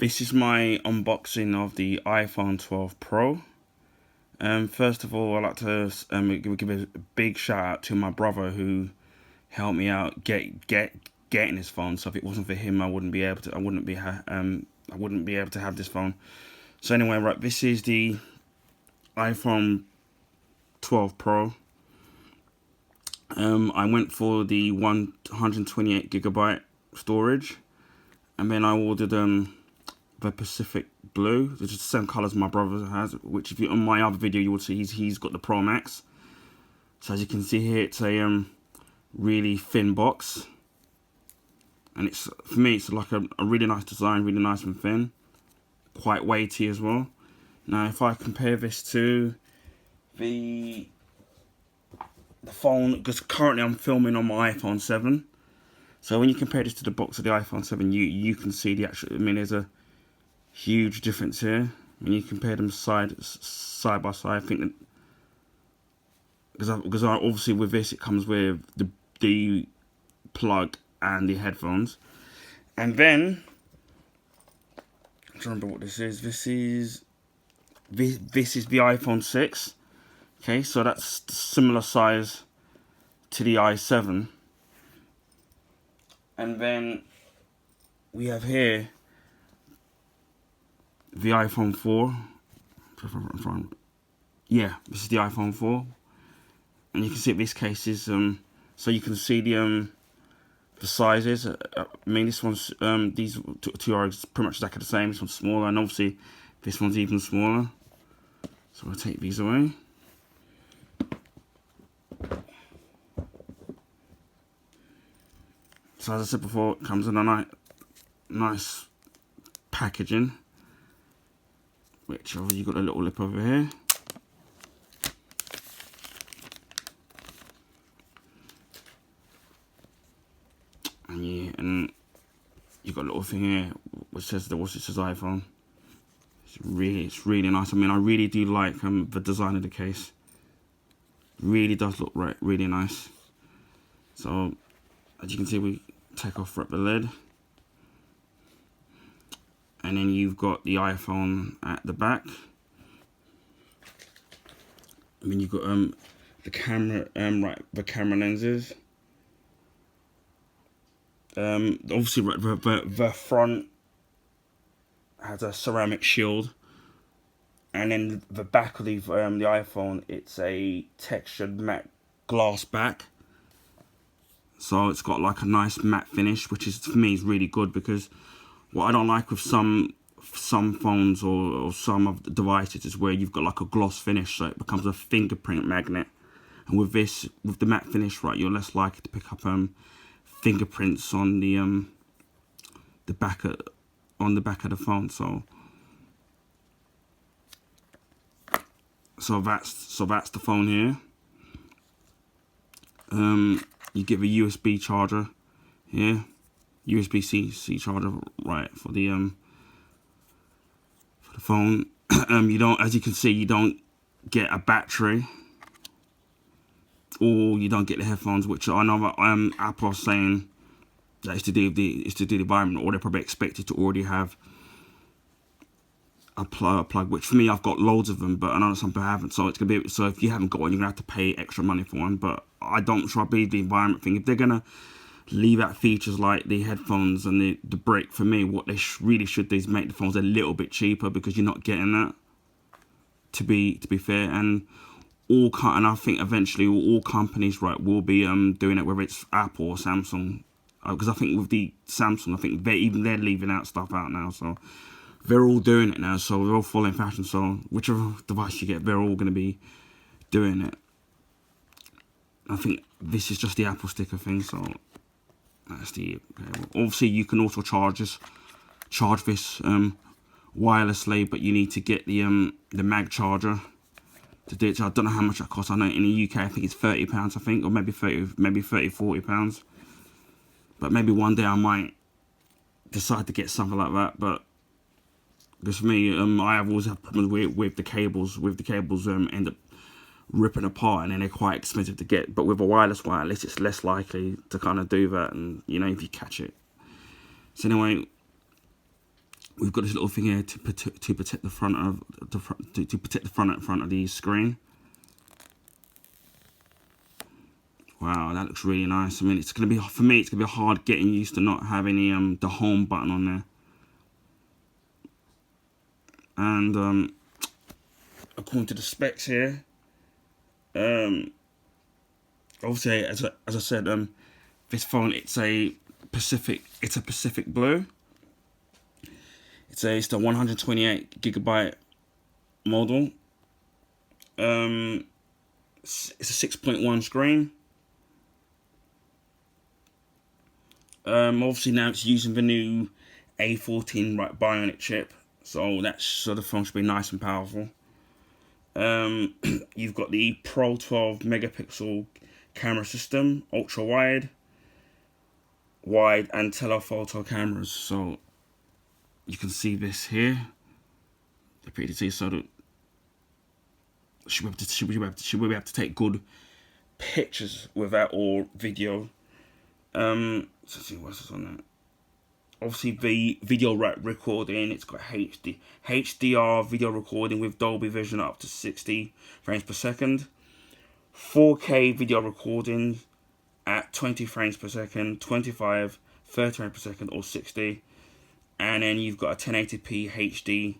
This is my unboxing of the iPhone 12 Pro. First of all, I'd like to give a big shout out to my brother who helped me out getting this phone. So if it wasn't for him, I wouldn't be able to have this phone. So anyway, right, this is the iPhone 12 Pro. I went for the 128GB storage, and then I ordered the Pacific Blue, which is the same colours my brother has, which if you on my other video you will see he's got the Pro Max. So as you can see here, it's a really thin box, and it's, for me, it's like a really nice design, really nice and thin, quite weighty as well. Now if I compare this to the phone, because currently I'm filming on my iPhone 7, so when you compare this to the box of the iPhone 7, you can see the actual, I mean, there's a huge difference here when you compare them side by side. I think that because obviously with this it comes with the plug and the headphones, and then I'm trying to remember what this is. This is the iPhone 6. Okay, so that's similar size to the i7, and then we have here the iPhone 4. Yeah, this is the iPhone 4, and you can see this case is so you can see the sizes. I mean, this one's these two are pretty much exactly the same. This one's smaller, and obviously this one's even smaller. So I'll take these away. So as I said before, it comes in a nice packaging, which you've got a little lip over here. And you've got a little thing here which says iPhone. It's really nice. I mean, I really do like the design of the case. Really does look really nice. So as you can see, we take off the lid, and then you've got the iPhone at the back. I mean, you've got the camera, the camera lenses. Obviously the front has a ceramic shield, and then the back of the iPhone, it's a textured matte glass back. So it's got like a nice matte finish, which is, for me, is really good, because what I don't like with some phones or some of the devices is where you've got like a gloss finish, so it becomes a fingerprint magnet. And with this, with the matte finish, right, you're less likely to pick up fingerprints on the back of the phone. So that's the phone here. You get the USB charger here, USB-C charger, right, for the phone. You don't, as you can see, you don't get a battery, or you don't get the headphones, which I know that Apple is saying that it's to do the environment, or they probably expected to already have a plug, which for me, I've got loads of them, but I know some people haven't. So it's gonna be, so if you haven't got one, you're gonna have to pay extra money for one. But I don't try to be the environment thing. If they're gonna leave out features like the headphones and the brick, for me, what they really should do is make the phones a little bit cheaper, because you're not getting that. To be fair, and I think eventually all companies, right, will be doing it, whether it's Apple or Samsung, because I think with the Samsung, I think they're leaving out stuff out now, so they're all doing it now. So they're all following fashion. So whichever device you get, they're all going to be doing it. I think this is just the Apple sticker thing. So that's the. Obviously, you can also charge this wirelessly, but you need to get the mag charger to do it. So I don't know how much that costs. I know in the UK, I think it's £30, I think, or maybe 40 pounds. But maybe one day I might decide to get something like that. But because for me, I have always had problems with the cables. End up ripping apart, and then they're quite expensive to get. But with a wireless, it's less likely to kind of do that, and you know, if you catch it. So anyway, we've got this little thing here to protect the front of to protect the front of the screen. Wow, that looks really nice. I mean, it's gonna be, for me, it's gonna be hard getting used to not having the home button on there. And according to the specs here, obviously, as I said, this phone, it's a Pacific Blue. It's the 128GB model. It's a 6.1 screen. Obviously now it's using the new A14 Bionic chip, so the phone should be nice and powerful. You've got the Pro 12 megapixel camera system, ultra wide and telephoto cameras. So you can see this here. They're pretty to see. So that should we be able to take good pictures with that, or video. Let's see what's on that. Obviously, the video recording, it's got HDR video recording with Dolby Vision up to 60 frames per second. 4K video recording at 20 frames per second, 25, 30 frames per second, or 60. And then you've got a 1080p HD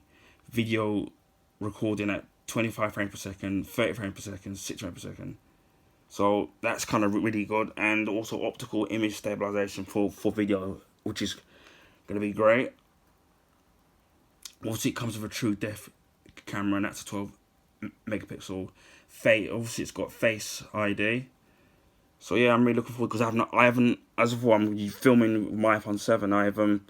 video recording at 25 frames per second, 30 frames per second, 60 frames per second. So that's kind of really good. And also optical image stabilization for video, which is going to be great. Obviously, it comes with a true depth camera, and that's a 12 megapixel. Obviously, it's got Face ID. So yeah, I'm really looking forward, because I haven't, as of I'm filming with my iPhone 7, I haven't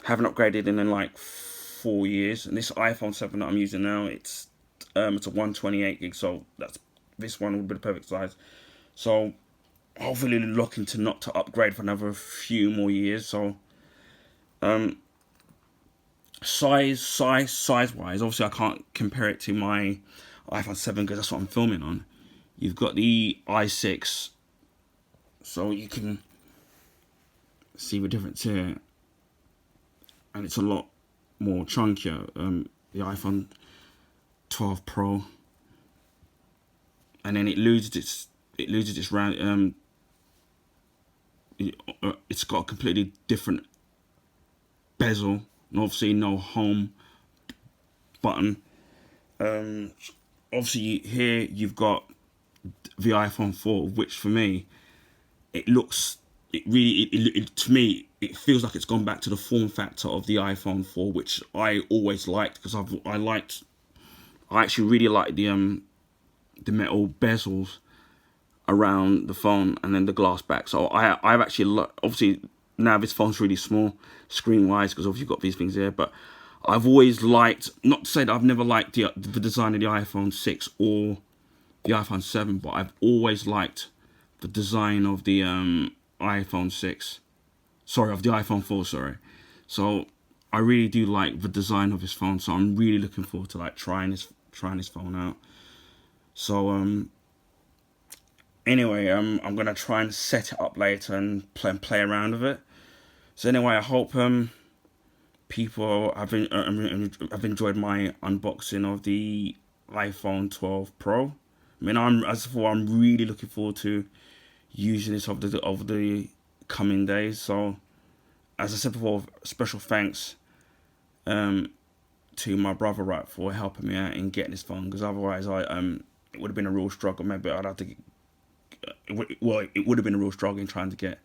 upgraded in like 4 years. And this iPhone 7 that I'm using now, it's a 128GB, so this one would be the perfect size. So hopefully looking to not to upgrade for another few more years. So size wise, obviously I can't compare it to my iPhone 7 because that's what I'm filming on. You've got the i6, so you can see the difference here, and it's a lot more chunkier. The iPhone 12 Pro, and then it loses its round. It's got a completely different bezel, and obviously no home button. Obviously here you've got the iPhone 4, which for me, to me it feels like it's gone back to the form factor of the iPhone 4, which I always liked, because I actually really like the metal bezels around the phone, and then the glass back. So I've actually obviously now this phone's really small screen wise, because obviously you've got these things here, but I've always liked, not to say that I've never liked the design of the iPhone 6 or the iPhone 7, but I've always liked the design of the iPhone 6. Sorry, of the iPhone 4, sorry. So I really do like the design of this phone, so I'm really looking forward to like trying this phone out. So anyway, I'm gonna try and set it up later and play around with it. So anyway, I hope people have enjoyed my unboxing of the iPhone 12 Pro. I mean, I'm really looking forward to using this over the coming days. So, as I said before, special thanks to my brother, for helping me out in getting this phone, because otherwise it would have been a real struggle. Maybe I'd have to it would have been a real struggle in trying to get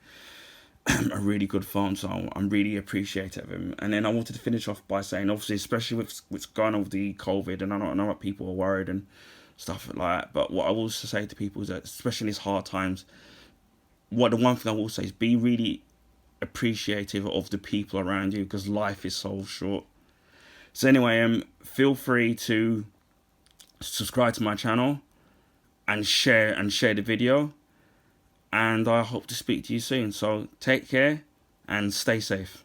a really good phone. So I'm really appreciative of him. And then I wanted to finish off by saying, obviously, especially with what's going on with the COVID, and I know that people are worried and stuff like that, but what I will say to people is that, especially in these hard times, the one thing I will say is be really appreciative of the people around you, because life is so short. So anyway, feel free to subscribe to my channel and share the video, and I hope to speak to you soon. So take care and stay safe.